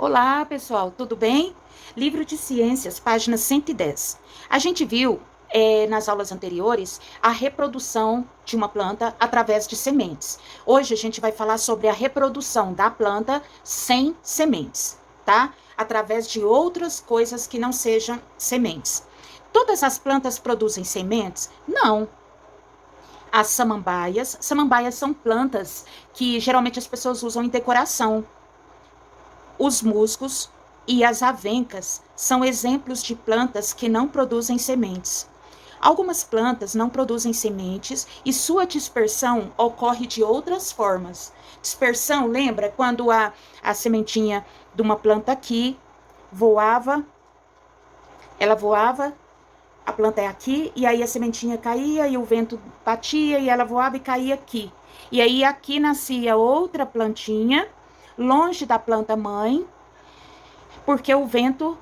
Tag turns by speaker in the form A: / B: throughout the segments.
A: Olá, pessoal, tudo bem? Livro de Ciências, página 110. A gente viu, nas aulas anteriores, a reprodução de uma planta através de sementes. Hoje a gente vai falar sobre a reprodução da planta sem sementes, tá? Através de outras coisas que não sejam sementes. Todas as plantas produzem sementes? Não. As samambaias são plantas que geralmente as pessoas usam em decoração. Os musgos e as avencas são exemplos de plantas que não produzem sementes. Algumas plantas não produzem sementes e sua dispersão ocorre de outras formas. Dispersão, lembra quando a sementinha de uma planta aqui voava, ela voava, a planta é aqui, e aí a sementinha caía e o vento batia e ela voava e caía aqui. E aí aqui nascia outra plantinha, longe da planta mãe, porque o vento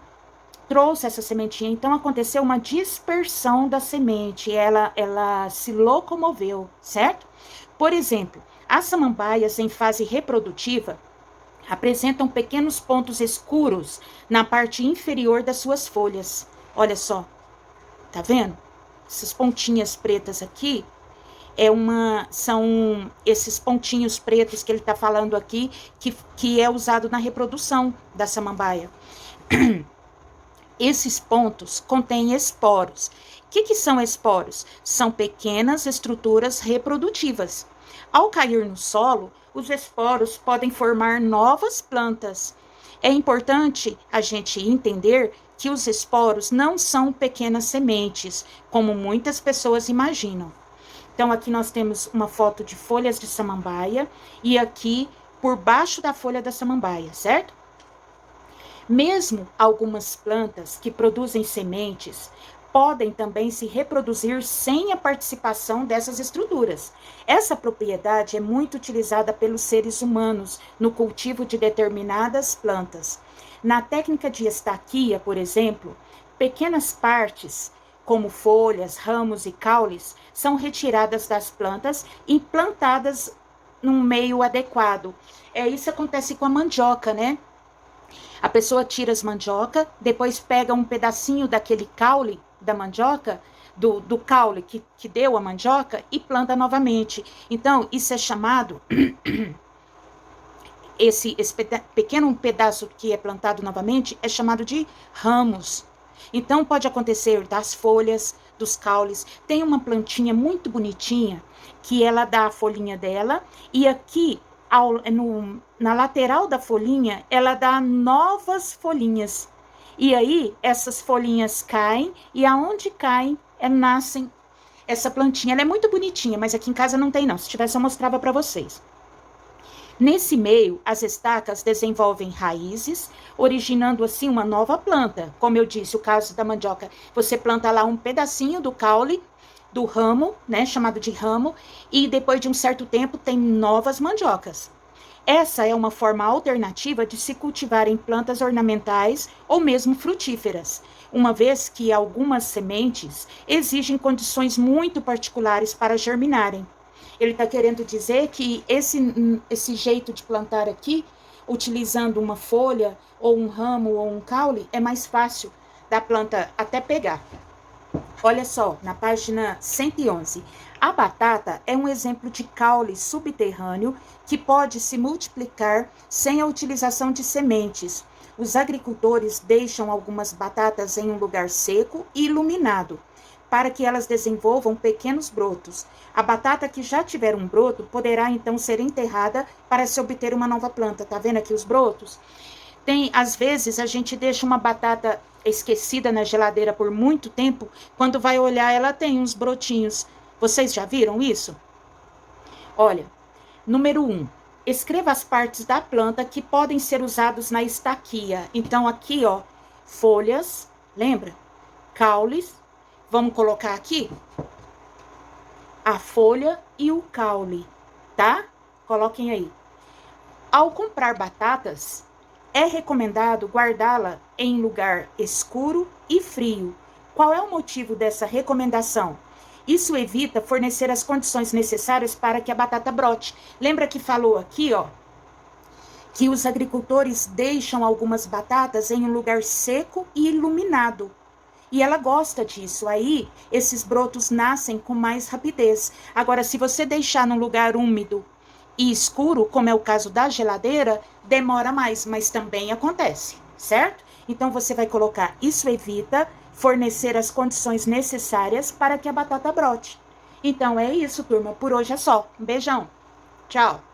A: trouxe essa sementinha. Então aconteceu uma dispersão da semente, ela se locomoveu, certo? Por exemplo, as samambaias em fase reprodutiva apresentam pequenos pontos escuros na parte inferior das suas folhas. Olha só, tá vendo? Essas pontinhas pretas aqui são esses pontinhos pretos que ele está falando aqui, que é usado na reprodução da samambaia. Esses pontos contêm esporos. O que são esporos? São pequenas estruturas reprodutivas. Ao cair no solo, os esporos podem formar novas plantas. É importante a gente entender que os esporos não são pequenas sementes, como muitas pessoas imaginam. Então, aqui nós temos uma foto de folhas de samambaia e aqui por baixo da folha da samambaia, certo? Mesmo algumas plantas que produzem sementes podem também se reproduzir sem a participação dessas estruturas. Essa propriedade é muito utilizada pelos seres humanos no cultivo de determinadas plantas. Na técnica de estaquia, por exemplo, pequenas partes, como folhas, ramos e caules, são retiradas das plantas e plantadas num meio adequado. Isso acontece com a mandioca, né? A pessoa tira as mandioca, depois pega um pedacinho daquele caule da mandioca, do caule que deu a mandioca, e planta novamente. Então, isso é chamado, esse pequeno pedaço que é plantado novamente, é chamado de ramos. Então, pode acontecer das folhas, dos caules. Tem uma plantinha muito bonitinha, que ela dá a folhinha dela, e aqui na lateral da folhinha, ela dá novas folhinhas. E aí, essas folhinhas caem, e aonde caem, nascem essa plantinha. Ela é muito bonitinha, mas aqui em casa não tem não. Se tivesse, eu mostrava para vocês. Nesse meio, as estacas desenvolvem raízes, originando assim uma nova planta. Como eu disse, o caso da mandioca, você planta lá um pedacinho do caule, do ramo, né, chamado de ramo, e depois de um certo tempo tem novas mandiocas. Essa é uma forma alternativa de se cultivarem plantas ornamentais ou mesmo frutíferas, uma vez que algumas sementes exigem condições muito particulares para germinarem. Ele está querendo dizer que esse jeito de plantar aqui, utilizando uma folha, ou um ramo, ou um caule, é mais fácil da planta até pegar. Olha só, na página 111. A batata é um exemplo de caule subterrâneo que pode se multiplicar sem a utilização de sementes. Os agricultores deixam algumas batatas em um lugar seco e iluminado, para que elas desenvolvam pequenos brotos. A batata que já tiver um broto poderá então ser enterrada para se obter uma nova planta. Tá vendo aqui os brotos? Às vezes a gente deixa uma batata esquecida na geladeira por muito tempo, quando vai olhar ela tem uns brotinhos. Vocês já viram isso? Olha, número 1. Escreva as partes da planta que podem ser usados na estaquia. Então aqui, ó, folhas, lembra? Caules. Vamos colocar aqui a folha e o caule, tá? Coloquem aí. Ao comprar batatas, é recomendado guardá-la em lugar escuro e frio. Qual é o motivo dessa recomendação? Isso evita fornecer as condições necessárias para que a batata brote. Lembra que falou aqui, ó, que os agricultores deixam algumas batatas em um lugar seco e iluminado. E ela gosta disso. Aí, esses brotos nascem com mais rapidez. Agora, se você deixar num lugar úmido e escuro, como é o caso da geladeira, demora mais, mas também acontece, certo? Então, você vai colocar isso evita fornecer as condições necessárias para que a batata brote. Então, é isso, turma. Por hoje é só. Um beijão. Tchau.